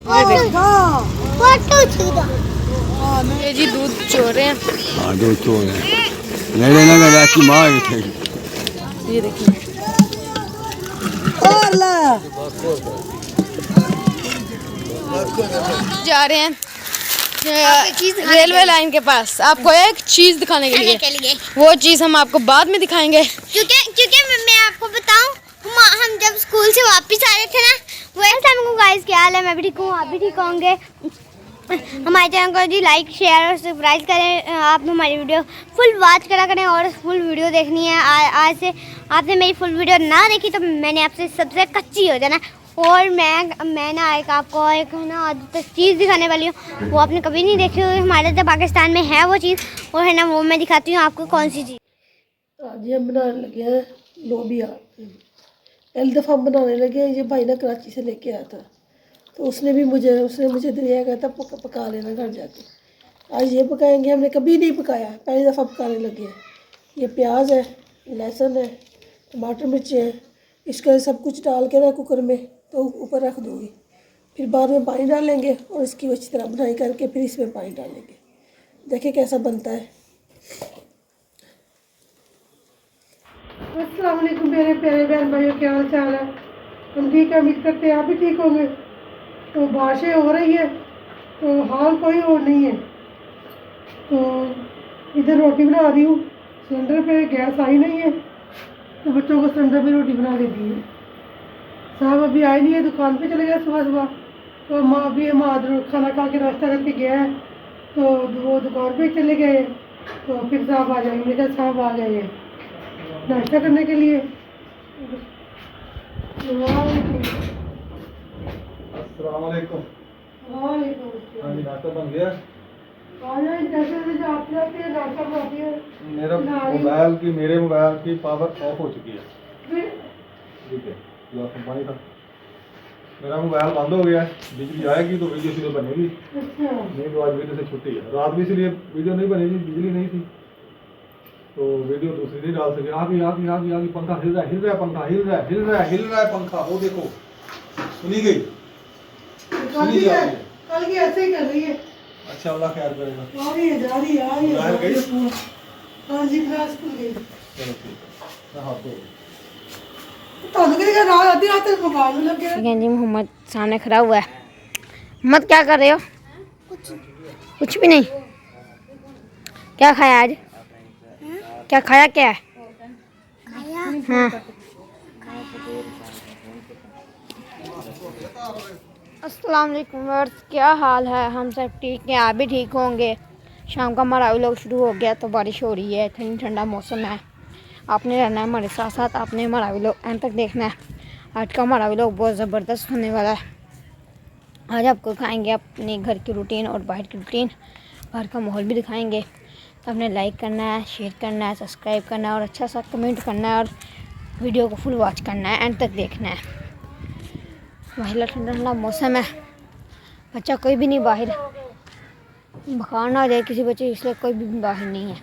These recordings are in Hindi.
ये जी दूध चो रहे हैं। हाँ दूध चो रहे हैं। लेने लगा की माँ ये देखिए जा रहे हैं रेलवे लाइन के पास आपको एक चीज दिखाने के लिए। वो चीज हम आपको बाद में दिखाएंगे क्योंकि मैं आपको बताऊं हम जब स्कूल से वापस आ रहे थे ना वो गाइस क्या हाल है। मैं भी ठीक हूँ, आप भी ठीक होंगे। हमारे चैनल को जी लाइक शेयर और सब्सक्राइब करें। आप हमारी वीडियो फुल वॉच करा करें और फुल वीडियो देखनी है। आज से आपने मेरी फुल वीडियो ना देखी तो मैंने आपसे सबसे कच्ची हो जाना। और मैं ना एक आपको एक ना चीज़ दिखाने वाली हूँ, वो आपने कभी नहीं देखी हुई। हमारे तो पाकिस्तान में है वो चीज़, वो है ना, वो मैं दिखाती हूँ आपको कौन सी चीज़। आज हम बनाने लगे हैं लोबिया। पहली दफ़ा हम बनाने लगे हैं। ये भाई ना कराची से लेके आया था, तो उसने मुझे दिया कहा था पका लेना घर जाके। आज ये पकाएंगे, हमने कभी नहीं पकाया, पहली दफ़ा पकाने लगे हैं। ये प्याज है, लहसुन है, टमाटर मिर्ची है, इसका सब कुछ डाल के ना कुकर में तो ऊपर रख दूँगी। फिर बाद में पानी डालेंगे और इसकी अच्छी तरह बनाई करके फिर इसमें पानी डालेंगे। देखिए कैसा बनता है। अस्सलाम वालेकुम मेरे प्यारे बहन भाइयों, क्या हाल चाल है? हम ठीक है, उम्मीद करते हैं आप भी ठीक होंगे। तो बारिशें हो रही है तो हाल कोई और नहीं है। तो इधर रोटी बना रही हूँ, सिलेंडर पे गैस आई नहीं है तो बच्चों को सिलेंडर पे रोटी बना देती है। साहब अभी आए नहीं है, दुकान पे चले गए सुबह सुबह। तो माँ अभी खाना खा के नाश्ता करके गया है, तो वो दुकान पे चले गए। तो फिर साहब आ जाएंगे। क्या साहब आ गए हैं नाश्ता करने के लिए। अस्सलाम वालेकुम। हाँ जी, नाश्ता बन गया। मेरे मोबाइल की पावर ऑफ हो चुकी है। ठीक है, पानी था, मेरा मोबाइल बंद हो गया है। बिजली आएगी तो वीडियो इसलिए बनेगी। नहीं तो आज वीडियो से छुट्टी है। रात भी इसलिए वीडियो नहीं बनेगी, बिजली नहीं थी तो वीडियो दूसरी नहीं डाल सके। आगे पंखा हिल रहा है पंखा हिल रहा है पंखा। वो देखो सुनी गई कल की ऐसे ही कर रही है। अच्छा अल्लाह खैर करेगा। आ रही है जा रही है, आ रही है। गई स्कूल? हाँ जी, क्लास स्कूल गई। चलो ठीक है। हाँ तो जी मोहम्मद सामने खड़ा हुआ है। मोहम्मद क्या कर रहे हो? कुछ भी नहीं। क्या खाया आज? क्या खाया क्या है? हाँ। अस्सलाम वालेकुम व्यूअर्स, क्या हाल है? हम सब ठीक हैं, आप भी ठीक होंगे। शाम का हमारा व्लॉग शुरू हो गया तो बारिश हो रही है, ठंडा मौसम है। आपने रहना है हमारे साथ साथ, आपने हमारा व्लॉग एंड तक देखना है। आज का हमारा व्लॉग बहुत ज़बरदस्त होने वाला है। आज आपको दिखाएंगे अपने घर की रूटीन और बाहर की रूटीन, बाहर का माहौल भी दिखाएंगे। तो आपने लाइक करना है, शेयर करना है, सब्सक्राइब करना है और अच्छा सा कमेंट करना है और वीडियो को फुल वॉच करना है, एंड तक देखना है। बाहर ठंडा ठंडा मौसम है, बच्चा कोई भी नहीं बाहर, बुखार ना आ जाए किसी बच्चे, इसलिए कोई भी बाहर नहीं है।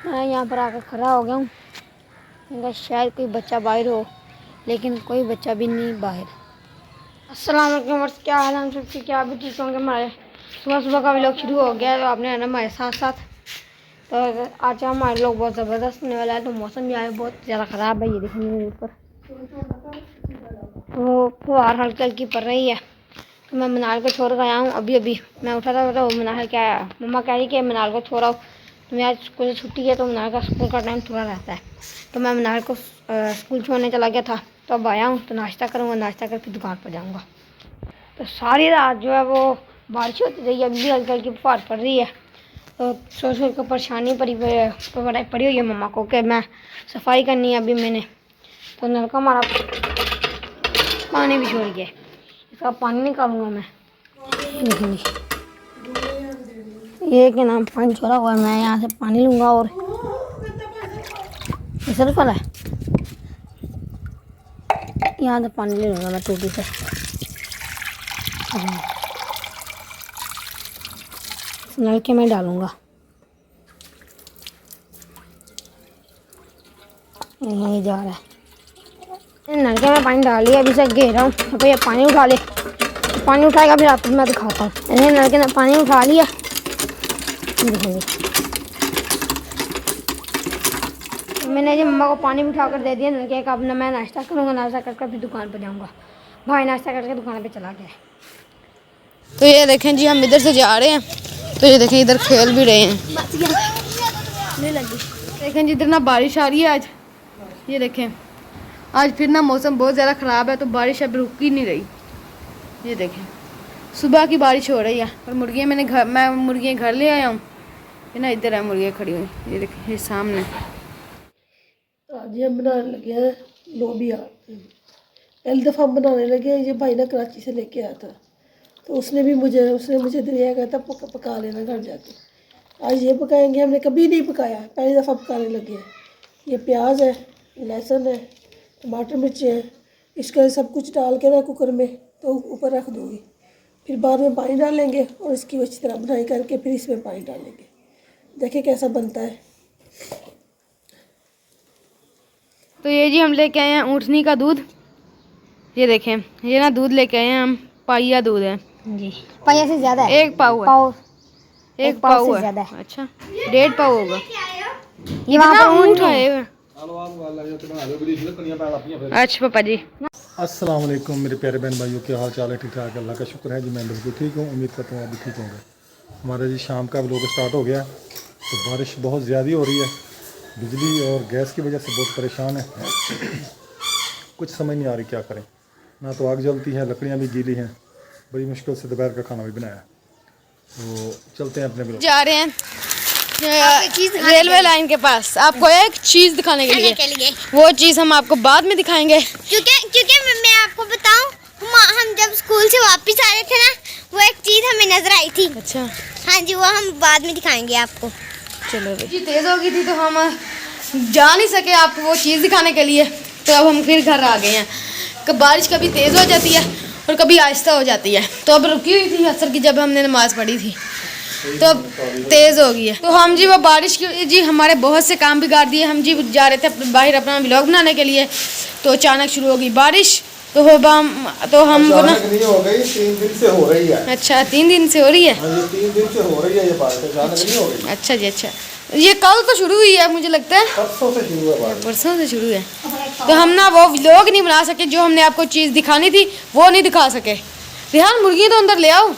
मैं यहाँ पर आकर खड़ा हो गया हूँ, शायद कोई बच्चा बाहर हो, लेकिन कोई बच्चा भी नहीं बाहर। अस्सलाम वालेकुम, क्या हाल है? हम सब ठीक है, आप भी ठीक होंगे। हमारे सुबह सुबह का व्लॉग शुरू हो गया है तो आपने आना हमारे साथ साथ। तो आज हमारे लोग बहुत ज़बरदस्त होने वाला है। तो मौसम भी आया बहुत ज़्यादा ख़राब है, ये देखिए मेरे ऊपर तो फुहार हल्की हल्की पड़ रही है। तो मैं मनाल को छोड़ गया हूँ। अभी मैं उठा था तो मनाल क्या मम्मा कह रही कि मनाल को छोड़ा तो मैं आज स्कूल से छुट्टी है तो मनाल का स्कूल का टाइम थोड़ा रहता है। तो मैं मनाल को स्कूल छोड़ने चला गया था, तो अब आया हूँ तो नाश्ता करूँगा, नाश्ता करके दुकान पर जाऊँगा। तो सारी रात जो है वो बारिश होती रही है, अभी भी हल्की हल्की फुहार पड़ रही है। तो सोच कर परेशानी पड़ी हुई है मम्मा को कि मैं सफाई करनी है। अभी मैंने तो नलका हमारा पानी भी छोड़ गया, इसका पानी निकालूंगा मैं। ये क्या नाम पानी छोड़ा हुआ है, मैं यहाँ से पानी लूँगा और सिर्फ है यहाँ से पानी ले लूँगा मैं टूटी से। नलके में डालूँगा, यही जा रहा है। नलके में पानी डाल लिया, अभी से घेर रहा हूँ। तो ये पानी उठा ले, पानी उठाएगा फिर आपको मैं दिखाता हूँ। ऐसे नलके में पानी उठा लिया, देखेंगे। मैंने जी मम्मा को पानी भी उठा कर दे दिया नलके का। अब ना मैं नाश्ता करूँगा, नाश्ता करके फिर दुकान पर जाऊँगा। भाई नाश्ता करके दुकान पे चला गया। तो ये देखें जी, हम इधर से जा रहे हैं, तो ये देखें इधर खेल भी रहे हैं। देखें जी, इधर ना बारिश आ रही है आज। ये देखें आज फिर ना मौसम बहुत ज़्यादा ख़राब है, तो बारिश अब रुक ही नहीं रही। ये देखें सुबह की बारिश हो रही है, और मुर्गियाँ मैं मुर्गियाँ घर ले आया हूँ। ये ना इधर है मुर्गियाँ खड़ी हुई, ये देखें ये सामने। आज हम बनाने लगे हैं लोबिया। पहली दफ़ा हम बनाने लगे हैं, ये भाई ना कराची से लेके आया था, तो उसने मुझे दिया गया था पका लेना घर जाके। आज ये पकाएंगे, हमने कभी नहीं पकाया, पहली दफ़ा पकाने लगे हैं। ये प्याज है, लहसुन है, टमाटर मिर्ची है, इसका सब कुछ डाल के ना कुकर में तो ऊपर रख दूँगी। फिर बाद में पानी डालेंगे और इसकी अच्छी तरह बनाई करके फिर इसमें पानी डालेंगे। देखिए कैसा बनता है। तो ये जी हम लेके आए हैं ऊँटनी का दूध। ये देखें ये ना दूध लेके आए हैं हम, पाइया दूध है जी, पाइया से ज़्यादा है, एक पाव है, एक पाव है ज़्यादा है। अच्छा 1.5 पाव होगा। ये वहाँ पर ऊँट है। अच्छा पापा जी। अस्सलाम वालेकुम मेरे प्यारे बहन भाइयों, क्या हाल चाल है? ठीक ठाक, अल्लाह का शुक्र है जी, मैं बिल्कुल ठीक हूँ। उम्मीद करता हूँ आप भी ठीक होंगे। हमारा जी शाम का व्लॉग स्टार्ट हो गया, तो बारिश बहुत ज़्यादा हो रही है, बिजली और गैस की वजह से बहुत परेशान है। कुछ समझ नहीं आ रही क्या करें, ना तो आग जलती है, लकड़ियाँ भी गीली हैं, बड़ी मुश्किल से दोपहर का खाना भी बनाया। तो चलते हैं अपने व्लॉग। जा रहे हैं रेलवे लाइन के पास, आपको एक चीज़ दिखाने के लिए। वो चीज़ हम आपको बाद में दिखाएंगे, क्योंकि मैं आपको बताऊं, हम जब स्कूल से वापस आ रहे थे ना, वो एक चीज़ हमें नजर आई थी। अच्छा हाँ जी, वो हम बाद में दिखाएंगे आपको। चलो जी, तेज़ हो गई थी तो हम जा नहीं सके आपको वो चीज़ दिखाने के लिए, तो अब हम फिर घर आ गए हैं। बारिश कभी तेज़ हो जाती है और कभी आहिस्ता हो जाती है, तो अब रुकी हुई थी असर की जब हमने नमाज़ पढ़ी थी, तो अब तेज़ हो गई है। तो हम जी वो बारिश की जी हमारे बहुत से काम बिगाड़ दिए। हम जी जा रहे थे बाहर अपना व्लॉग बनाने के लिए, तो अचानक शुरू हो गई बारिश। तो हम ना नहीं हो गई, 3 दिन से हो रही है। अच्छा 3 दिन से हो रही है। हाँ जी 3 दिन से हो रही है ये बारिश, अचानक नहीं हो गई। अच्छा जी अच्छा, ये कल तो शुरू हुई है मुझे लगता है, परसों से शुरू है बारिश। परसों से शुरू है। तो हम ना वो व्लॉग नहीं बना सके, जो हमने आपको चीज़ दिखानी थी वो नहीं दिखा सके। रिहान मुर्गी तो अंदर ले आओ,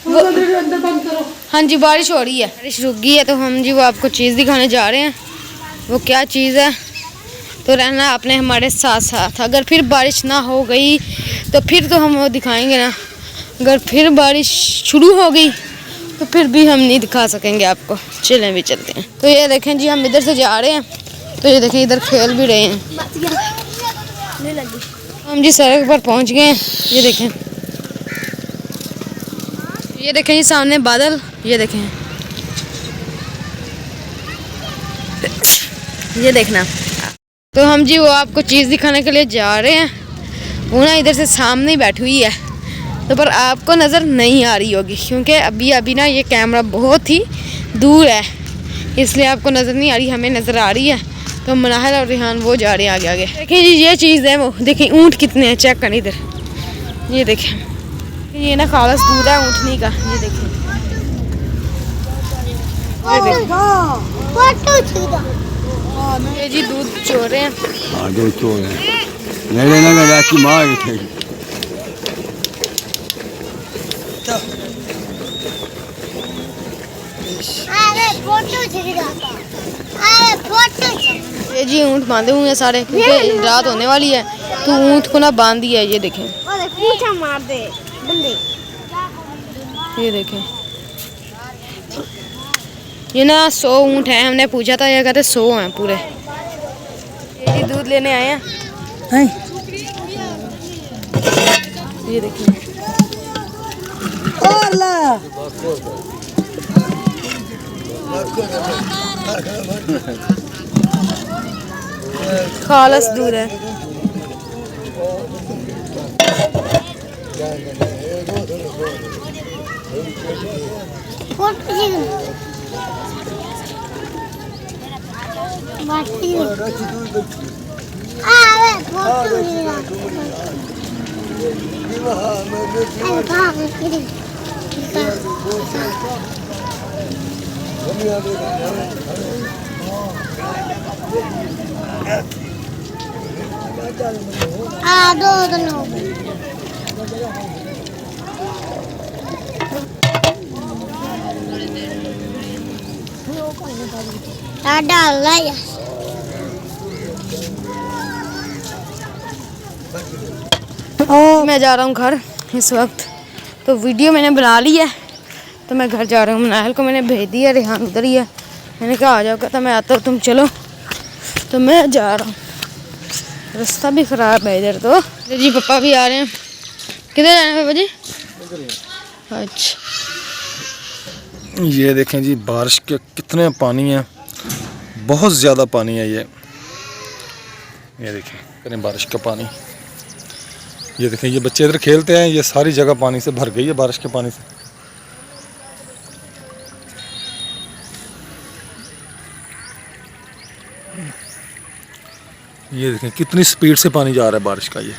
अंदर बंद करो। हाँ जी बारिश हो रही है, बारिश रुक गई है, तो हम जी वो आपको चीज़ दिखाने जा रहे हैं। वो क्या चीज़ है, तो रहना आपने हमारे साथ साथ। अगर फिर बारिश ना हो गई तो फिर तो हम वो दिखाएंगे ना, अगर फिर बारिश शुरू हो गई तो फिर भी हम नहीं दिखा सकेंगे आपको। चलें भी चलते हैं। तो ये देखें जी, हम इधर से जा रहे हैं, तो ये देखें इधर खेल भी रहे हैं। हम जी सड़क पर पहुंच गए हैं। ये देखें जी सामने बादल, ये देखें, ये देखना। तो हम जी वो आपको चीज़ दिखाने के लिए जा रहे हैं। वो ना इधर से सामने ही बैठी हुई है, तो पर आपको नज़र नहीं आ रही होगी, क्योंकि अभी ना ये कैमरा बहुत ही दूर है, इसलिए आपको नज़र नहीं आ रही, हमें नज़र आ रही है। तो मनाहल और रिहान वो जा रहे हैं आगे आगे। देखिए जी ये चीज़ है, वो देखें ऊँट कितने हैं, चेक करें इधर, ये देखें, ये ना खालस दूध है ऊँटनी का। ये देखें, ये जी दूध चो रहे हैं। हाँ दूध चो रहे हैं, नहीं लगा की माँ फोटो ये जी ऊँट बांधे हुए हैं सारे, क्योंकि रात होने वाली है, तो ऊँट को ना बांध दिया है। ये देखें, मार दे बंदे। ये देखें, ये ना 100 ऊँट हैं। हमने पूछा था, ये कहते 100 हैं पूरे। ये जी दूध लेने आए हैं। ये देखिए, खालस दूध है। डाल रहा है मैं जा रहा हूँ घर इस वक्त। तो वीडियो मैंने बना ली है, तो मैं घर जा रहा हूँ। मनाहल को मैंने भेज दिया, रेहान उधर ही है। मैंने कहा आ जाओ, कहता मैं आता हूँ, तुम चलो। तो मैं जा रहा हूँ, रास्ता भी ख़राब है इधर। तो जी पापा भी आ रहे हैं। किधर जाना है पापा जी? अच्छा, ये देखें जी बारिश के कितने पानी है, बहुत ज़्यादा पानी है। ये देखें करें बारिश का पानी। ये देखें ये बच्चे इधर खेलते हैं, ये सारी जगह पानी से भर गई है, बारिश के पानी से। ये देखें कितनी स्पीड से पानी जा रहा है बारिश का। ये